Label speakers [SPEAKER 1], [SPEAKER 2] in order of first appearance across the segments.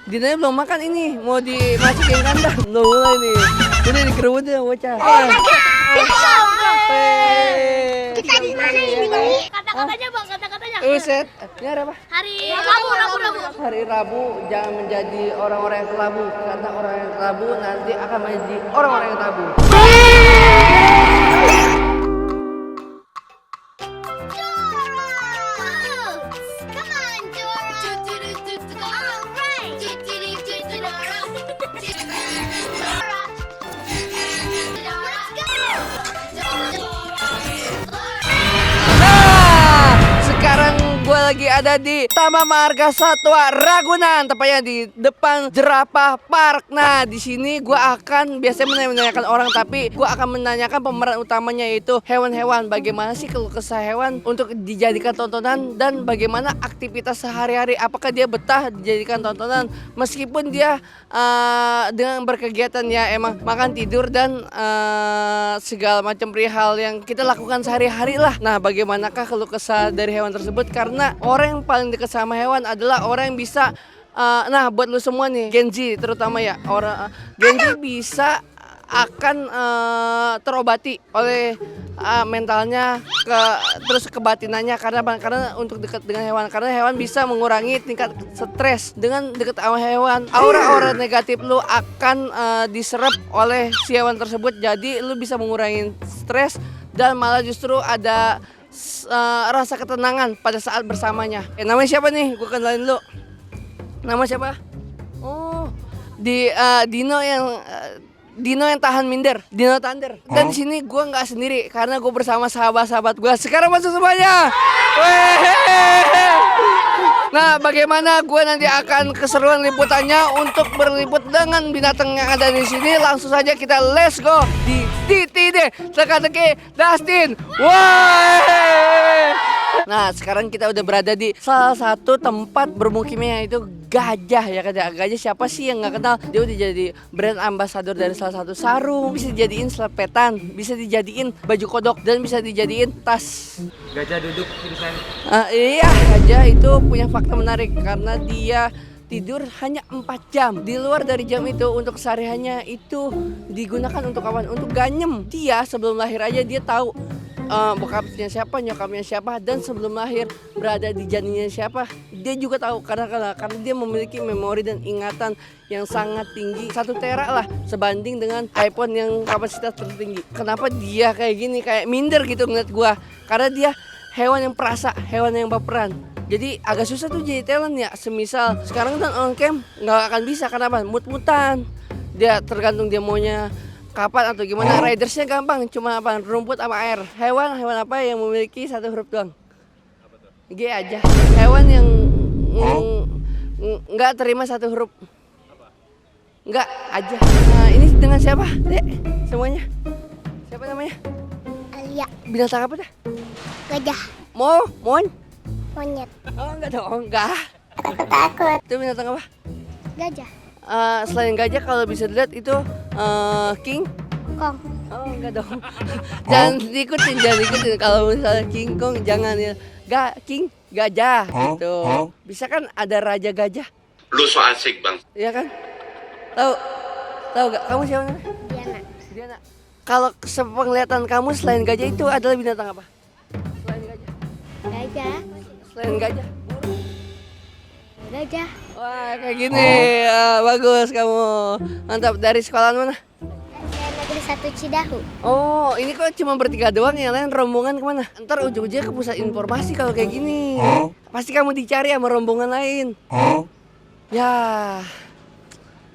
[SPEAKER 1] Dinanya belum makan ini, mau dimasukin kandang. Belum mulai nih. Ini dikerubut ya bocah.
[SPEAKER 2] Kita di mana ini?
[SPEAKER 3] Kata-katanya bang, kata-katanya.
[SPEAKER 1] Uset, ini hari apa?
[SPEAKER 3] Hari Rabu.
[SPEAKER 1] Hari Rabu, jangan menjadi orang-orang yang kelabu. Karena orang yang kelabu nanti akan menjadi orang-orang yang tabu.
[SPEAKER 2] Come on, Dora. All right. Dora.
[SPEAKER 1] Nah, sekarang gue lagi ada di Taman Marga Satwa Ragunan, tepatnya di depan Jerapah Park. Nah, di sini gue akan biasanya menanyakan orang, tapi gue akan menanyakan pemeran utamanya, yaitu hewan-hewan. Bagaimana sih keluh kesah hewan untuk dijadikan tontonan, dan bagaimana aktivitas sehari-hari? Apakah dia betah dijadikan tontonan meskipun dia dengan berkegiatan ya emang makan tidur dan segala macam perihal yang kita lakukan sehari-hari lah. Nah, bagaimanakah keluh kesah dari hewan tersebut? Karena orang yang paling dekat sama hewan adalah orang yang bisa nah, buat lu semua nih, Gen Z terutama ya, orang Gen Z bisa akan terobati oleh mentalnya, terus kebatinannya. Karena untuk dekat dengan hewan, karena hewan bisa mengurangi tingkat stres. Dengan dekat sama hewan, aura-aura negatif lu akan diserap oleh si hewan tersebut. Jadi lu bisa mengurangi stres dan malah justru ada rasa ketenangan pada saat bersamanya. Namanya siapa nih? Gue kenalin lu. Nama siapa? Oh, Dino yang tahan minder, Dino Thunder. Dan di sini gue nggak sendiri karena gue bersama sahabat-sahabat gue. Sekarang masuk semuanya. Nah, bagaimana gue nanti akan keseruan liputannya untuk berliput dengan binatang yang ada di sini? Langsung saja kita let's go di TTD teka-teki Dustin. Wah! Nah, sekarang kita udah berada di salah satu tempat bermukimnya, yaitu gajah ya kan. Gajah siapa sih yang nggak kenal? Dia udah jadi brand ambassador dari salah satu sarung, bisa dijadiin selepetan, bisa dijadiin baju kodok, dan bisa dijadiin tas.
[SPEAKER 4] Gajah duduk tulisan.
[SPEAKER 1] Iya, gajah itu punya fakta menarik karena dia tidur hanya 4 jam. Di luar dari jam itu, untuk kesehariannya itu digunakan untuk kawan, untuk ganyem. Dia sebelum lahir aja dia tahu bokapnya siapa, nyokapnya siapa, dan sebelum lahir berada di janinnya siapa. Dia juga tahu karena dia memiliki memori dan ingatan yang sangat tinggi, 1 tera lah, sebanding dengan iPhone yang kapasitas tertinggi. Kenapa dia kayak gini, kayak minder gitu ngeliat gua? Karena dia hewan yang perasa, hewan yang baperan. Jadi agak susah tuh jadi talent ya. Semisal sekarang kan on cam nggak akan bisa, kenapa? Mut-mutan. Dia tergantung dia maunya kapan atau gimana. Ridersnya gampang, cuma apa? Rumput sama air. Hewan apa yang memiliki 1 huruf doang? G aja. Hewan yang nggak terima 1 huruf. Nggak aja. Nah, ini dengan siapa, Dek? Semuanya. Siapa namanya?
[SPEAKER 2] Alia.
[SPEAKER 1] Binatang apa dah?
[SPEAKER 2] Gajah.
[SPEAKER 1] Mon?
[SPEAKER 2] Monyet.
[SPEAKER 1] Oh, enggak dong, enggak.
[SPEAKER 2] Takut.
[SPEAKER 1] Itu binatang apa?
[SPEAKER 2] Gajah.
[SPEAKER 1] Selain gajah, kalau bisa dilihat itu king.
[SPEAKER 2] Kong.
[SPEAKER 1] Oh, enggak dong. Jangan diikutin. Kalau misalnya King Kong jangan ya. King gajah gitu. Bisa kan ada raja gajah?
[SPEAKER 5] Lu so asik bang.
[SPEAKER 1] Iya kan? Tahu gak? Kamu siapa namanya? Diana. Kalau sepenglihatan kamu, selain gajah itu adalah binatang apa? Selain gajah.
[SPEAKER 2] Gajah.
[SPEAKER 1] Selain gajah.
[SPEAKER 2] Gajah.
[SPEAKER 1] Wah, kayak gini. Bagus kamu. Mantap. Dari sekolahan mana?
[SPEAKER 2] Negeri 1 Cidahu.
[SPEAKER 1] Oh, ini kok cuma bertiga doang, yang lain rombongan kemana? Ntar ujung-ujungnya ke pusat informasi kalau kayak gini. Pasti kamu dicari sama rombongan lain. Ya,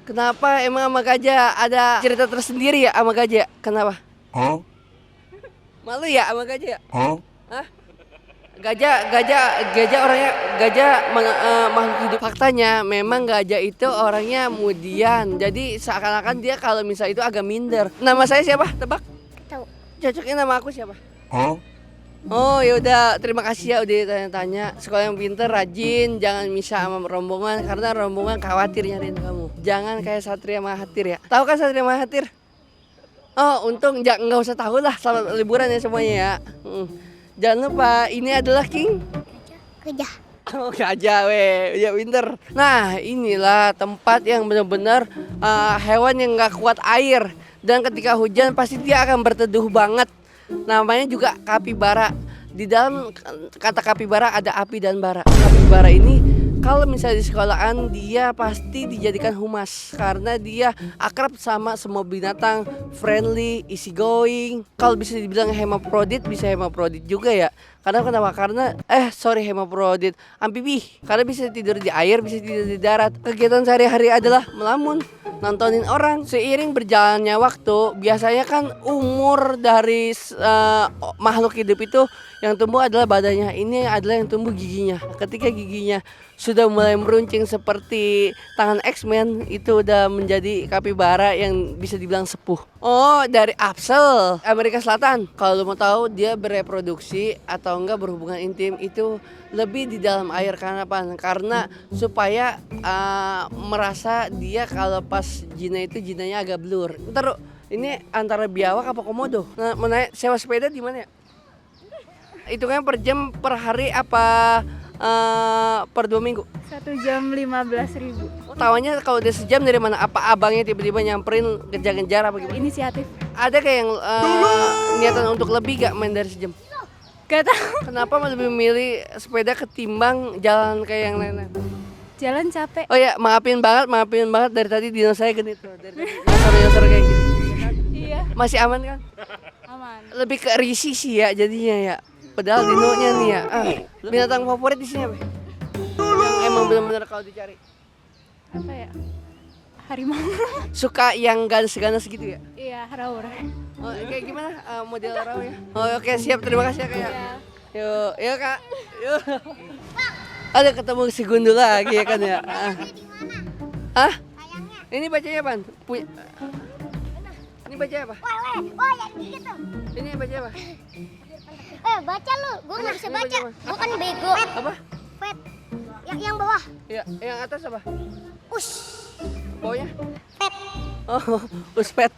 [SPEAKER 1] kenapa emang sama gajah ada cerita tersendiri ya sama gajah? Kenapa? Malu ya sama gajah? Hah? Gajah orangnya, makhluk hidup. Faktanya memang gajah itu orangnya mudian. Jadi seakan-akan dia kalau misalnya itu agak minder. Nama saya siapa? Tebak?
[SPEAKER 2] Tahu.
[SPEAKER 1] Cocoknya nama aku siapa? Oh, yaudah, terima kasih ya udah tanya-tanya. Sekolah yang pinter, rajin, jangan misah sama rombongan karena rombongan khawatir nyariin kamu. Jangan kayak Satria Mahathir ya. Tahu kan Satria Mahathir? Oh, untung nggak usah tahu lah. Selamat liburan ya semuanya ya. Jangan lupa, ini adalah King
[SPEAKER 2] Gajah.
[SPEAKER 1] Oh, gajah weh, ya pinter. Nah inilah tempat yang benar-benar hewan yang nggak kuat air. Dan ketika hujan pasti dia akan berteduh banget. Namanya juga kapibara. Di dalam kata kapibara ada api dan bara. Kapibara ini kalau misalnya di sekolahan dia pasti dijadikan humas karena dia akrab sama semua binatang, friendly, easy going. Kalau bisa dibilang hemaprodit bisa hemaprodit juga ya. Karena kenapa? Karena hemaprodit amfibi. Karena bisa tidur di air, bisa tidur di darat. Kegiatan sehari-hari adalah melamun, nontonin orang. Seiring berjalannya waktu, biasanya kan umur dari makhluk hidup itu yang tumbuh adalah badannya. Ini adalah yang tumbuh giginya. Ketika giginya sudah mulai meruncing seperti tangan X-Men, itu udah menjadi kapibara yang bisa dibilang sepuh. Oh, dari Apsel, Amerika Selatan. Kalau lo mau tahu, dia bereproduksi atau enggak berhubungan intim itu lebih di dalam air. Karena apa? Karena supaya merasa dia kalau pas jinanya agak blur. Ntar ini antara biawak apa komodo? Nah, mau naik sewa sepeda di mana ya? Hitungnya per jam, per hari apa per 2 minggu?
[SPEAKER 4] 1 jam 15.000.
[SPEAKER 1] Oh, tawannya kalau udah sejam dari mana? Apa abangnya tiba-tiba nyamperin kejar-kejar apa gimana?
[SPEAKER 4] Inisiatif.
[SPEAKER 1] Ada kayak yang niatan untuk lebih gak main dari sejam?
[SPEAKER 4] Gak tahu.
[SPEAKER 1] Kenapa lebih milih sepeda ketimbang jalan kayak yang lain-lain?
[SPEAKER 4] Jalan capek.
[SPEAKER 1] Oh ya, maafin banget dari tadi dino saya genit tuh. Dari tadi nyasar-nyasar kayak gini.
[SPEAKER 4] Iya.
[SPEAKER 1] Masih aman kan?
[SPEAKER 4] Aman.
[SPEAKER 1] Lebih ke risih sih ya jadinya ya. Padahal dinonya nih ya. Binatang favorit di sini apa? Yang emang benar-benar kalau dicari.
[SPEAKER 4] Apa ya? Harimau.
[SPEAKER 1] Suka yang ganas-ganas gitu ya?
[SPEAKER 4] Iya, raur.
[SPEAKER 1] Oh, kayak gimana model raw ya? Oh, oke, siap. Terima kasih ya Kak. Yuk Kak. Yuk. Ada ketemu si Gundul lagi ya kan ya? Hah? Ini bacanya apaan? Ini bacanya apa?
[SPEAKER 2] yang gitu.
[SPEAKER 1] Ini bacanya apa?
[SPEAKER 2] Baca lu, gua nggak bisa baca. Gua kan bego.
[SPEAKER 1] Apa?
[SPEAKER 2] Pet. Yang bawah.
[SPEAKER 1] Ya, yang atas apa?
[SPEAKER 2] Ush.
[SPEAKER 1] Bawahnya?
[SPEAKER 2] Pet.
[SPEAKER 1] Oh, uspet.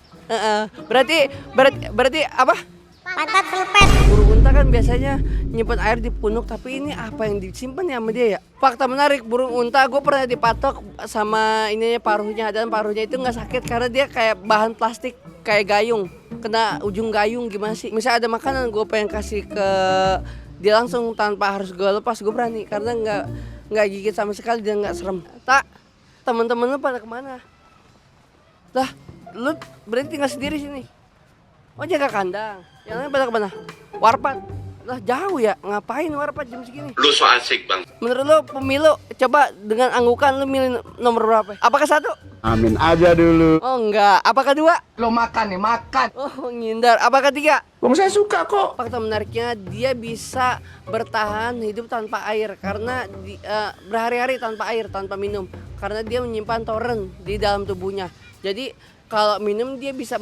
[SPEAKER 1] Berarti apa?
[SPEAKER 2] Pantat selpet.
[SPEAKER 1] Burung unta kan biasanya nyimpan air di punuk, tapi ini apa yang disimpan ya sama dia ya? Fakta menarik, burung unta gue pernah dipatok sama ininya paruhnya, dan paruhnya itu nggak sakit karena dia kayak bahan plastik kayak gayung, kena ujung gayung gimana sih? Misalnya ada makanan gue pengen kasih ke dia langsung tanpa harus gue lepas, gue berani karena nggak gigit sama sekali dan nggak serem. Tak, temen-temen lu pada kemana? Lah, lu berarti tinggal sendiri sini? Oh, jaga kandang. Yang lain pada kemana? Warpat. Lah jauh ya, ngapain warpat jam segini?
[SPEAKER 5] Lu so asik bang.
[SPEAKER 1] Menurut lu pemilu, coba dengan anggukan lu milih nomor berapa? Apakah 1?
[SPEAKER 6] Amin aja dulu.
[SPEAKER 1] Oh enggak. Apakah 2?
[SPEAKER 6] Lo makan nih, makan.
[SPEAKER 1] Oh ngindar. Apakah 3?
[SPEAKER 6] Wong saya suka kok.
[SPEAKER 1] Fakta menariknya dia bisa bertahan hidup tanpa air karena berhari-hari tanpa air, tanpa minum. Karena dia menyimpan toren di dalam tubuhnya. Jadi kalau minum dia bisa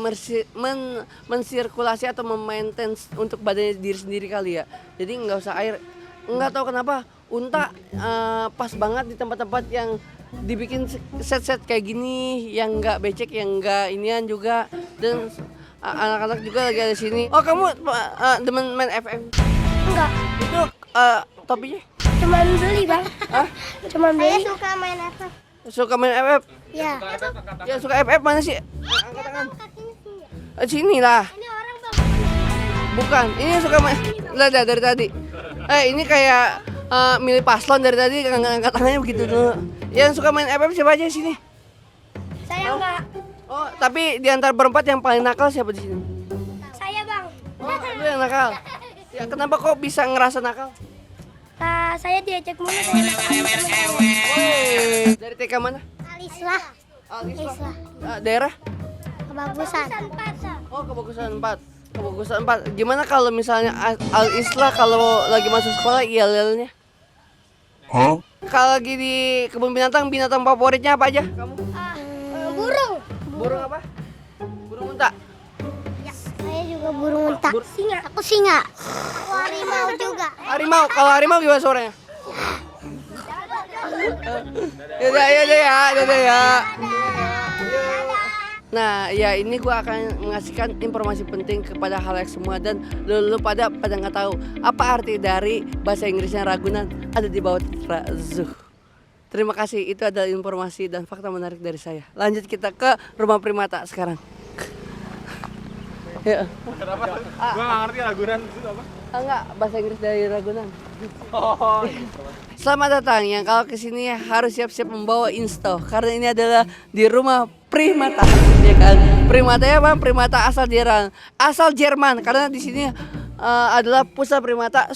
[SPEAKER 1] mensirkulasi atau memaintain untuk badannya diri sendiri kali ya. Jadi nggak usah air. Nggak tahu kenapa unta pas banget di tempat-tempat yang dibikin set-set kayak gini, yang nggak becek, yang nggak inian juga. Dan anak-anak juga lagi ada di sini. Oh kamu demen main FM?
[SPEAKER 2] Enggak.
[SPEAKER 1] Itu topinya?
[SPEAKER 2] Cuman beli bang.
[SPEAKER 1] Hah?
[SPEAKER 2] Cuman beli. Saya suka main apa?
[SPEAKER 1] Suka main FF?
[SPEAKER 2] Ya.
[SPEAKER 1] Ya suka FF mana sih? Angkat tangan. Sini lah.
[SPEAKER 2] Ini orang bang.
[SPEAKER 1] Bukan, ini suka main. Lah dari tadi. Ini kayak milih paslon dari tadi, angkat tangannya begitu dulu. Yang suka main FF siapa aja di sini?
[SPEAKER 2] Saya enggak.
[SPEAKER 1] Oh, tapi di antara berempat yang paling nakal siapa di sini?
[SPEAKER 2] Saya bang.
[SPEAKER 1] Oh, lu yang nakal. Ya kenapa kok bisa ngerasa nakal?
[SPEAKER 2] Saya diajak mulu.
[SPEAKER 1] Woi, dari TK mana?
[SPEAKER 2] Alislah.
[SPEAKER 1] Alislah. Daerah?
[SPEAKER 2] Kebagusan.
[SPEAKER 1] Oh, Kebagusan 4. Kebagusan 4. Gimana kalau misalnya Al-Islah kalau lagi masuk sekolah yel-yelnya?
[SPEAKER 6] Hah?
[SPEAKER 1] Kalau lagi di kebun binatang favoritnya apa aja? Kamu?
[SPEAKER 2] Burung.
[SPEAKER 1] Burung apa? Burung unta.
[SPEAKER 2] Saya juga burung unta. Singa. Aku singa. Aku harimau juga.
[SPEAKER 1] Harimau. Kalau harimau gimana suaranya? Yaudah ya. Nah, ya ini gue akan mengasihkan informasi penting kepada halayak semua dan lu pada nggak tahu apa arti dari bahasa Inggrisnya Ragunan ada di bawah Zoo. Terima kasih, itu adalah informasi dan fakta menarik dari saya. Lanjut kita ke rumah primata sekarang. Ya.
[SPEAKER 5] Kenapa? Gua nggak ngerti Ragunan itu apa?
[SPEAKER 1] Enggak, bahasa Inggris dari Ragunan.
[SPEAKER 5] Oh.
[SPEAKER 1] Selamat datang yang kalau kesini harus siap-siap membawa insto karena ini adalah di rumah primata, ya kan? Primata ya bang, primata asal Jerman karena di sini adalah pusat primata.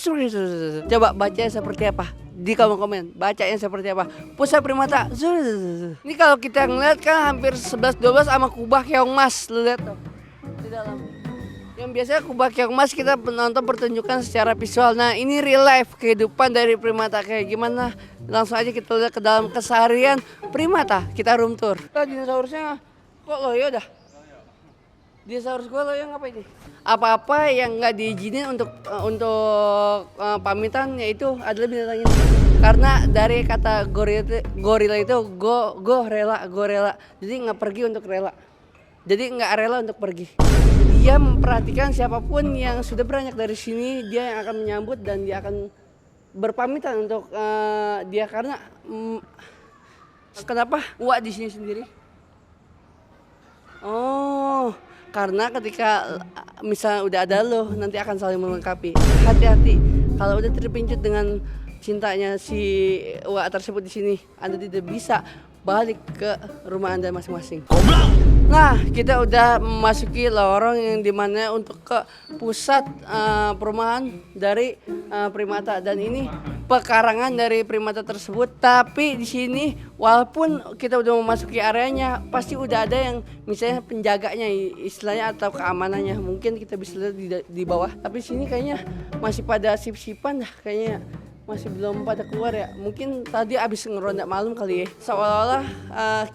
[SPEAKER 1] Coba baca seperti apa di kolom komen, bacanya seperti apa pusat primata. Ini kalau kita ngeliat kan hampir 11-12 sama kubah keong mas, lu lihat tuh di dalam. Yang biasanya kubah keong mas kita penonton pertunjukan secara visual. Nah ini real life kehidupan dari primata kayak gimana. Langsung aja kita lihat ke dalam keseharian primata. Kita room tour. Dinosaurusnya kok loyo dah? Dinosaurus gue loyo ngapain nih? Apa-apa yang nggak diizinin untuk pamitan yaitu adalah binatang ini. Karena dari kata gorila itu go rela. Jadi nggak pergi untuk rela. Jadi nggak rela untuk pergi. Dia memperhatikan siapapun yang sudah beranjak dari sini, dia yang akan menyambut dan dia akan berpamitan untuk dia karena kenapa Wak di sini sendiri? Oh, karena ketika misalnya udah ada lo, nanti akan saling melengkapi. Hati-hati, kalau udah terpincut dengan cintanya si Wak tersebut di sini, Anda tidak bisa balik ke rumah Anda masing-masing. Nah, kita udah memasuki lorong yang dimana untuk ke pusat perumahan dari primata dan ini pekarangan dari primata tersebut. Tapi di sini walaupun kita udah memasuki areanya, pasti udah ada yang misalnya penjaganya istilahnya atau keamanannya. Mungkin kita bisa lihat di bawah. Tapi sini kayaknya masih pada sip-sipan dah kayaknya. Masih belum pada keluar ya. Mungkin tadi abis ngeronda malam kali ya. Seolah-olah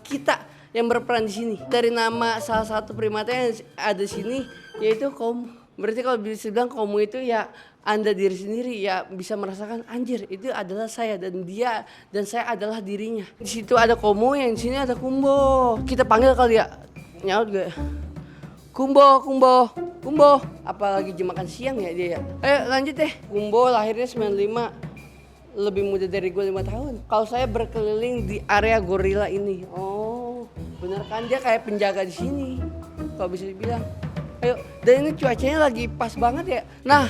[SPEAKER 1] kita yang berperan di sini. Dari nama salah satu primata yang ada di sini yaitu komu. Berarti kalau bisa bilang komu itu ya Anda diri sendiri ya bisa merasakan anjir itu adalah saya dan dia dan saya adalah dirinya. Di situ ada komu, yang di sini ada kumbo. Kita panggil kali ya. Nyaut gak? Kumbo. Apalagi jam makan siang ya dia ya. Ayo lanjut deh. Kumbo lahirnya 95. Lebih muda dari gue 5 tahun. Kalau saya berkeliling di area gorila ini. Oh, bener kan dia kayak penjaga di sini. Kalau bisa dibilang. Ayo, dan ini cuacanya lagi pas banget ya. Nah,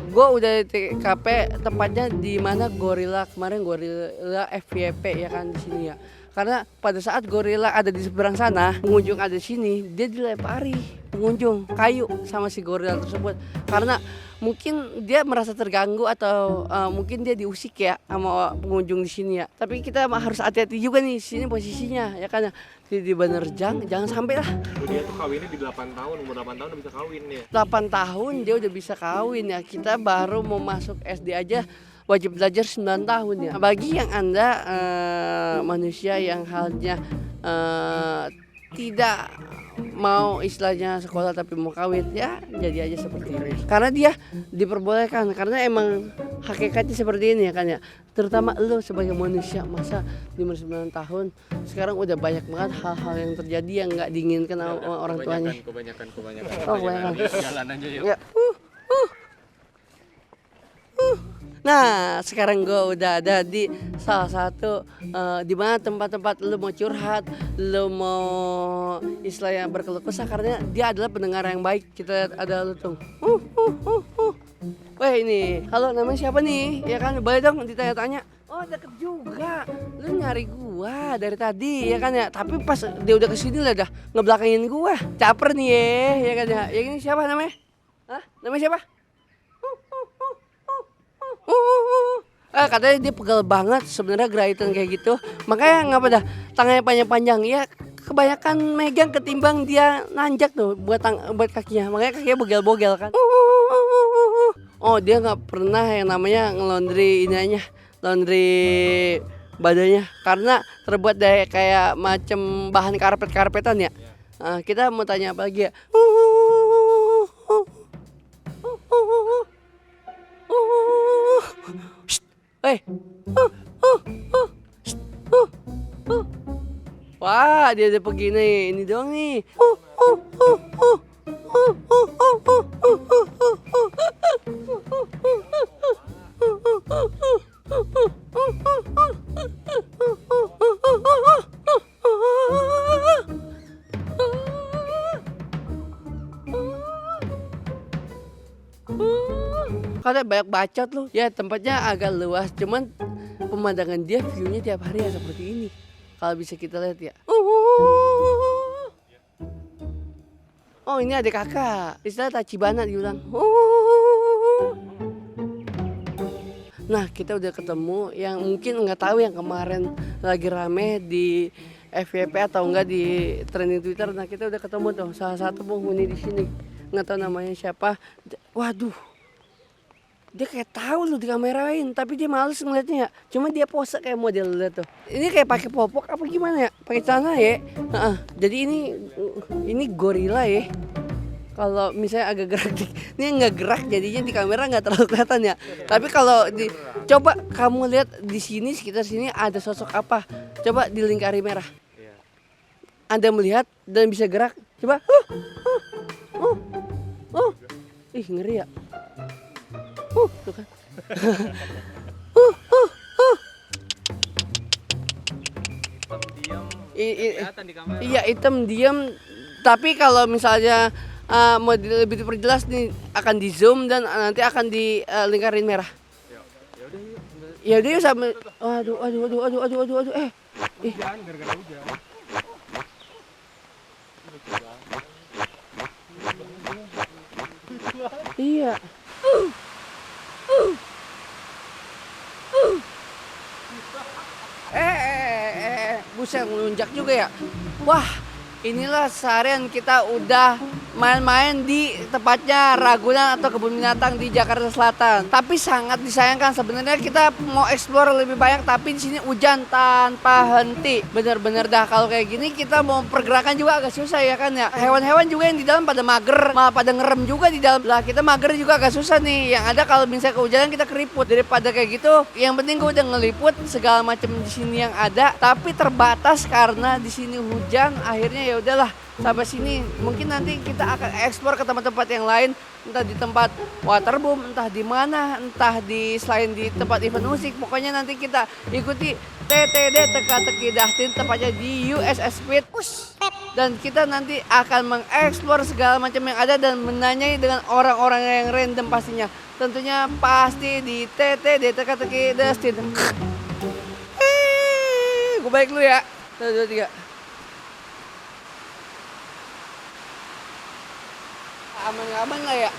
[SPEAKER 1] gue udah di TKP tempatnya di mana gorila kemarin gorila FYP ya kan di sini ya. Karena pada saat gorila ada di seberang sana, pengunjung ada di sini, dia dilempari pengunjung kayu sama si gorila tersebut. Karena mungkin dia merasa terganggu atau mungkin dia diusik ya sama pengunjung di sini ya. Tapi kita harus hati-hati juga nih sini posisinya ya kan. Di Banerjang jangan sampai lah.
[SPEAKER 5] Dia tuh kawinnya di 8 tahun, umur 8 tahun udah bisa kawin ya.
[SPEAKER 1] 8 tahun dia udah bisa kawin ya. Kita baru mau masuk SD aja wajib belajar 9 tahun ya. Bagi yang Anda manusia yang halnya tidak mau istilahnya sekolah tapi mau kawin ya jadi aja seperti ini. Karena dia diperbolehkan karena emang hakikatnya seperti ini ya kan ya. Terutama lo sebagai manusia masa 59 tahun sekarang udah banyak banget hal-hal yang terjadi yang nggak diinginkan sama orang tuanya.
[SPEAKER 5] Kebanyakan.
[SPEAKER 1] Oh, kebanyakan.
[SPEAKER 5] Jalan aja yuk.
[SPEAKER 1] Ya. Nah, sekarang gue udah ada di salah satu di mana tempat-tempat lu mau curhat, lu mau istilahnya berkeluh kesah karena dia adalah pendengar yang baik. Kita ada lu tuh. Weh ini, halo namanya siapa nih? Ya kan, boleh dong ditanya-tanya. Oh deket juga, lu nyari gua dari tadi ya kan ya. Tapi pas dia udah kesini lah dah ngebelakangin gua. Caper nih ya kan ya. Yang ini siapa namanya? Hah? Namanya siapa? Katanya dia pegal banget sebenarnya graitan kayak gitu. Makanya ngapa dah tangannya panjang-panjang ya. Kebanyakan megang ketimbang dia nanjak tuh buat kakinya. Makanya kakinya bogel-bogel kan. Oh dia nggak pernah yang namanya ngelondri ininya, laundry badannya karena terbuat dari kayak macam bahan karpet-karpetan ya. Kita mau tanya apa lagi ya? Wah, dia udah pergi nih. Ini doang nih. Katanya banyak bacot lu. Ya tempatnya agak luas, cuman pemandangan dia view-nya tiap hari ya seperti ini. Kalau bisa kita lihat ya. Oh ini ada kakak. Istilah Tachibana diulang. Nah kita udah ketemu yang mungkin nggak tahu yang kemarin lagi rame di FYP atau enggak di trending Twitter. Nah kita udah ketemu tuh salah satu penghuni di sini. Nggak tahu namanya siapa. Waduh. Dia kayak tahu lu di kamerain, tapi dia males ngeliatnya ya. Cuma dia pose kayak model lihat tuh. Ini kayak pakai popok apa gimana ya? Pakai celana ya. Jadi ini gorila ya. Kalau misalnya agak gerak, ini nggak gerak jadinya di kamera nggak terlalu kelihatan ya. Tapi kalau coba kamu lihat di sini sekitar sini ada sosok apa? Coba dilingkari merah. Anda melihat dan bisa gerak? Coba. Ih ngeri ya. Tuh kan.
[SPEAKER 5] Kelihatan di kamera.
[SPEAKER 1] Iya hitam diam. Tapi kalau misalnya mau lebih diperjelas nih akan di zoom dan nanti akan di lingkarin merah. Ya udah yuk sama. Aduh.
[SPEAKER 5] Hujan, gara-gara hujan.
[SPEAKER 1] Iya. Buset ngelunjak juga ya. Wah, inilah seharian kita udah main-main di tepatnya Ragunan atau kebun binatang di Jakarta Selatan. Tapi sangat disayangkan sebenarnya kita mau explore lebih banyak tapi di sini hujan tanpa henti. Bener-bener dah kalau kayak gini kita mau pergerakan juga agak susah ya kan ya. Hewan-hewan juga yang di dalam pada mager, malah pada ngerem juga di dalam. Lah kita mager juga agak susah nih. Yang ada kalau misalnya kehujanan kita keriput. Daripada kayak gitu, yang penting gue udah ngeliput segala macam di sini yang ada. Tapi terbatas karena di sini hujan. Akhirnya ya udahlah. Sampai sini mungkin nanti kita akan eksplor ke tempat-tempat yang lain, entah di tempat waterboom, entah di mana, entah di selain di tempat event musik. Pokoknya nanti kita ikuti TTD teka-teki Dustin tepatnya di USS Speed. Dan kita nanti akan mengeksplor segala macam yang ada dan menanyai dengan orang-orang yang random pastinya. Tentunya pasti di TTD teka-teki Dustin. Gue balik dulu ya. 1, 2, 3. Aman lah ya.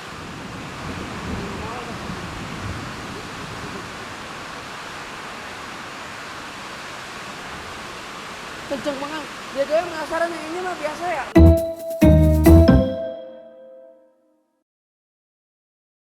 [SPEAKER 1] Kenceng banget. Dia penasaran yang ini mah biasa ya.